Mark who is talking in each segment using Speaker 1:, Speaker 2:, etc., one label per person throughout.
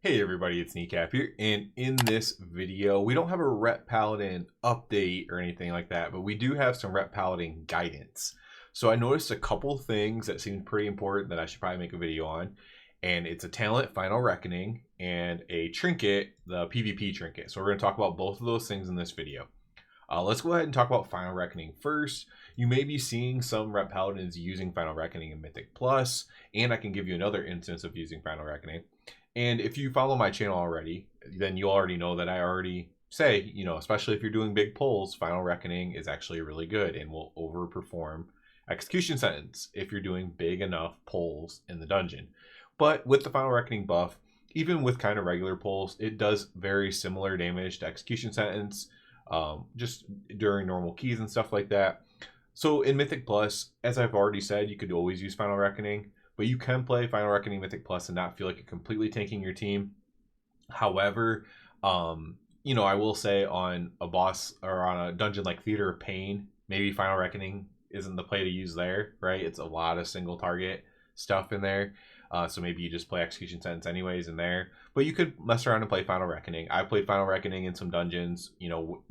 Speaker 1: Hey everybody, it's Kneecap here, and in this video, we don't have a Rep Paladin update or anything like that, but we do have some Rep Paladin guidance. So I noticed a couple things that seemed pretty important that I should probably make a video on, and it's a talent, Final Reckoning, and a trinket, the PvP trinket. So we're going to talk about both of those things in this video. Let's go ahead and talk about Final Reckoning first. You may be seeing some Rep Paladins using Final Reckoning in Mythic Plus, and I can give you another instance of using Final Reckoning. And if you follow my channel already, then you already know that I already say, especially if you're doing big pulls, Final Reckoning is actually really good and will overperform Execution Sentence if you're doing big enough pulls in the dungeon. But with the Final Reckoning buff, even with kind of regular pulls, it does very similar damage to Execution Sentence, just during normal keys and stuff like that. So in Mythic Plus, as I've already said, you could always use Final Reckoning, but you can play Final Reckoning Mythic Plus and not feel like you're completely tanking your team. However, I will say on a boss or on a dungeon like Theater of Pain, maybe Final Reckoning isn't the play to use there, right? It's a lot of single target stuff in there. So maybe you just play Execution Sentence anyways in there. But you could mess around and play Final Reckoning. I played Final Reckoning in some dungeons,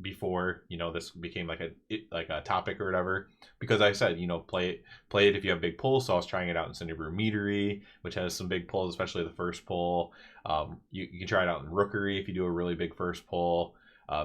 Speaker 1: before, this became like a topic or whatever. Because I said, play it if you have big pulls. So I was trying it out in Cinderbrew Meadery, which has some big pulls, especially the first pull. You can try it out in Rookery if you do a really big first pull.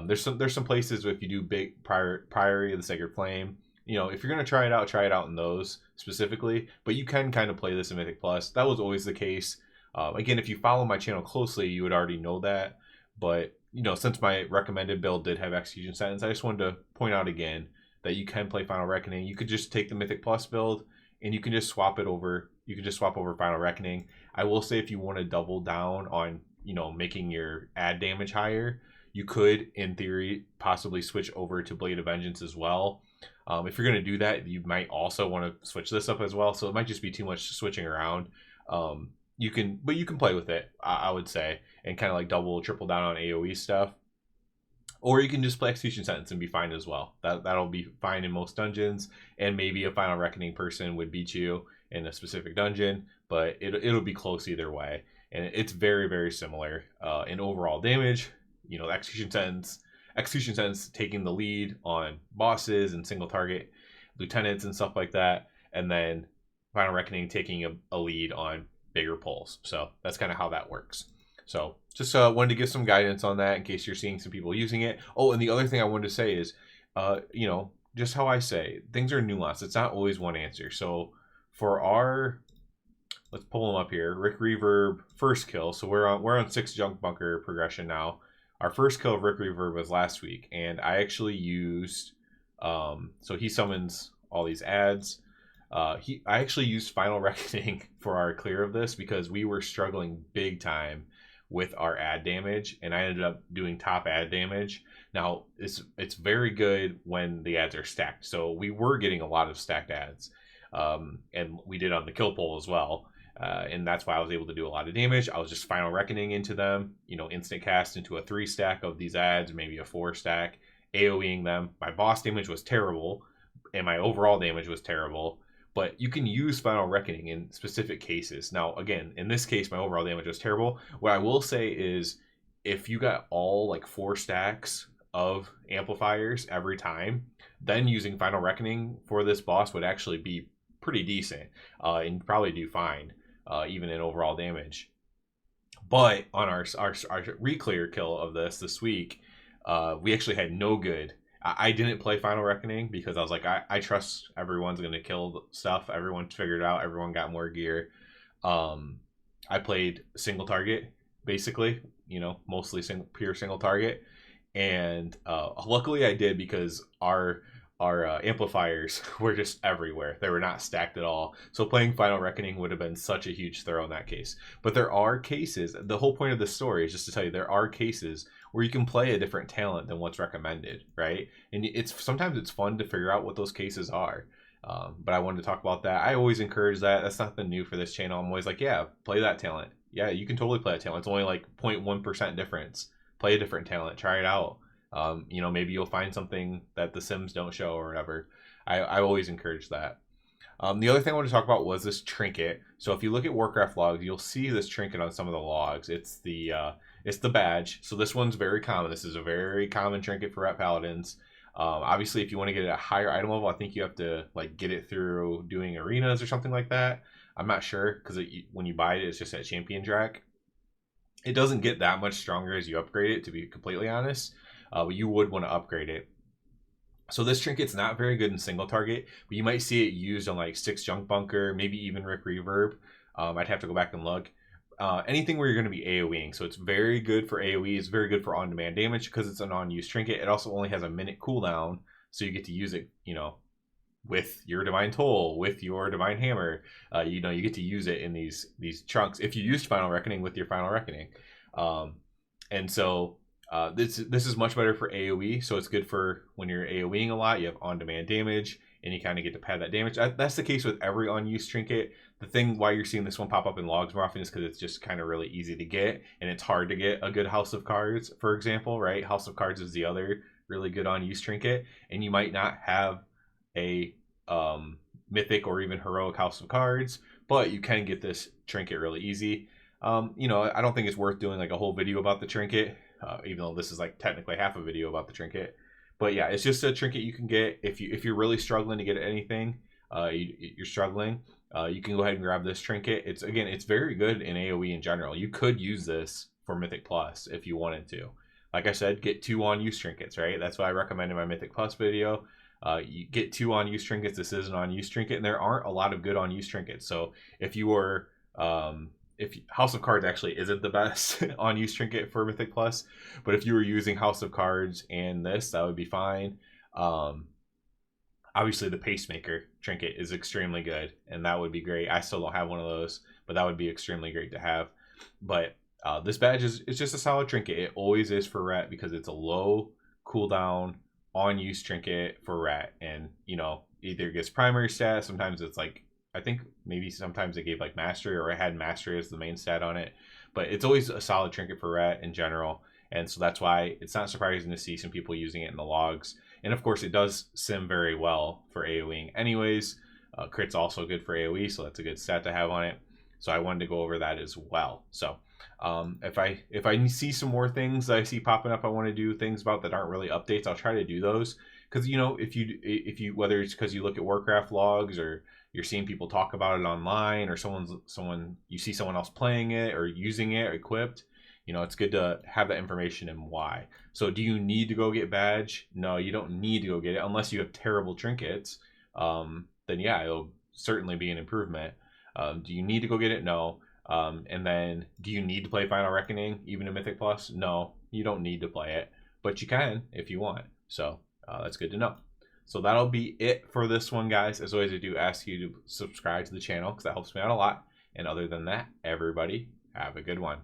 Speaker 1: There's some places if you do big Priory of the Sacred Flame. If you're going to try it out in those specifically, but you can kind of play this in Mythic Plus. That was always the case. Again, if you follow my channel closely, you would already know that. But, since my recommended build did have Execution Sentence, I just wanted to point out again that you can play Final Reckoning. You could just take the Mythic Plus build and you can just swap it over. You can just swap over Final Reckoning. I will say if you want to double down on, making your add damage higher, you could, in theory, possibly switch over to Blade of Vengeance as well. If you're going to do that, you might also want to switch this up as well. So it might just be too much switching around. You can play with it, I would say, and kind of like triple down on AoE stuff. Or you can just play Execution Sentence and be fine as well. That'll be fine in most dungeons. And maybe a Final Reckoning person would beat you in a specific dungeon, but it'll be close either way. And it's very, very similar in overall damage. Execution Sentence taking the lead on bosses and single target lieutenants and stuff like that, and then Final Reckoning taking a lead on bigger pulls. So that's kind of how that works. So just wanted to give some guidance on that in case you're seeing some people using it. Oh, and the other thing I wanted to say is, just how I say, things are nuanced. It's not always one answer. So for let's pull them up here. Rick Reverb first kill. So we're on 6 Junk Bunker progression now. Our first kill of Rick Reverb was last week, and I actually used, so he summons all these ads. I actually used Final Reckoning for our clear of this because we were struggling big time with our ad damage, and I ended up doing top ad damage. Now, it's very good when the ads are stacked, so we were getting a lot of stacked ads, and we did on the kill poll as well. And that's why I was able to do a lot of damage. I was just Final Reckoning into them, instant cast into a 3 stack of these ads, maybe a 4 stack, AoEing them. My boss damage was terrible, and my overall damage was terrible. But you can use Final Reckoning in specific cases. Now, again, in this case, my overall damage was terrible. What I will say is, if you got all 4 stacks of amplifiers every time, then using Final Reckoning for this boss would actually be pretty decent, and probably do fine. Even in overall damage. But on our re-clear kill of this week, we actually had no good. I didn't play Final Reckoning because I was like, I trust everyone's going to kill stuff. Everyone figured it out. Everyone got more gear. I played single target, basically, mostly pure single target. And luckily I did because our amplifiers were just everywhere. They were not stacked at all. So playing Final Reckoning would have been such a huge throw in that case. But there are cases, the whole point of this story is just to tell you there are cases where you can play a different talent than what's recommended, right? And sometimes it's fun to figure out what those cases are. But I wanted to talk about that. I always encourage that. That's nothing new for this channel. I'm always like, yeah, play that talent. Yeah, you can totally play that talent. It's only 0.1% difference. Play a different talent. Try it out. Maybe you'll find something that the Sims don't show or whatever. I always encourage that. The other thing I want to talk about was this trinket. So if you look at Warcraft logs, you'll see this trinket on some of the logs. It's the badge. So this one's very common. This is a very common trinket for Ret Paladins. Obviously, if you want to get it at a higher item level, I think you have to like get it through doing arenas or something like that. I'm not sure because when you buy it, it's just at Champion Track. It doesn't get that much stronger as you upgrade it, to be completely honest. But you would want to upgrade it. So this trinket's not very good in single target, but you might see it used on like 6 Junk Bunker, maybe even Rick Reverb. I'd have to go back and look. Anything where you're going to be AoEing. So it's very good for AoE. It's very good for on-demand damage because it's a non-use trinket. It also only has a minute cooldown, so you get to use it, you know, with your Divine Toll, with your Divine Hammer. You know, you get to use it in these chunks if you used Final Reckoning with your Final Reckoning. And so this is much better for AoE, so it's good for when you're AoEing a lot. You have on-demand damage, and you kind of get to pad that damage. That's the case with every unused trinket. The thing why you're seeing this one pop up in logs more often is because it's just kind of really easy to get, and it's hard to get a good House of Cards, for example, right? House of Cards is the other really good unused trinket, and you might not have a mythic or even heroic House of Cards, but you can get this trinket really easy. You know, I don't think it's worth doing like a whole video about the trinket. Even though this is like technically half a video about the trinket. But yeah, it's just a trinket you can get if you're really struggling to get anything, you're struggling, you can go ahead and grab this trinket. It's very good in AoE in general. You could use this for Mythic Plus if you wanted to. Like I said, get 2 on-use trinkets, right? That's why I recommended my Mythic Plus video. You get 2 on-use trinkets. This is an on-use trinket, and there aren't a lot of good on-use trinkets. So if you were if House of Cards actually isn't the best on use trinket for Mythic Plus, but if you were using House of Cards and this, that would be fine. Obviously the Pacemaker trinket is extremely good, and that would be great. I still don't have one of those, but that would be extremely great to have. But this badge is just a solid trinket. It always is for Ret because it's a low cooldown on use trinket for Ret, and you know, either it gets primary stats, sometimes it's like, I think maybe sometimes it gave like Mastery, or it had Mastery as the main stat on it. But it's always a solid trinket for Ret in general. And so that's why it's not surprising to see some people using it in the logs. And of course, it does sim very well for AoEing anyways. Crit's also good for AoE, so that's a good stat to have on it. So I wanted to go over that as well. So if I see some more things that I see popping up I want to do things about that aren't really updates, I'll try to do those. Because, you know, if you whether it's because you look at Warcraft logs, or you're seeing people talk about it online, or you see someone else playing it or using it or equipped, you know, it's good to have that information and why. So do you need to go get badge? No, you don't need to go get it unless you have terrible trinkets. Then yeah, it'll certainly be an improvement. Do you need to go get it? No. And then do you need to play Final Reckoning even in Mythic Plus? No, you don't need to play it, but you can if you want. So that's good to know. So that'll be it for this one, guys. As always, I do ask you to subscribe to the channel because that helps me out a lot. And other than that, everybody, have a good one.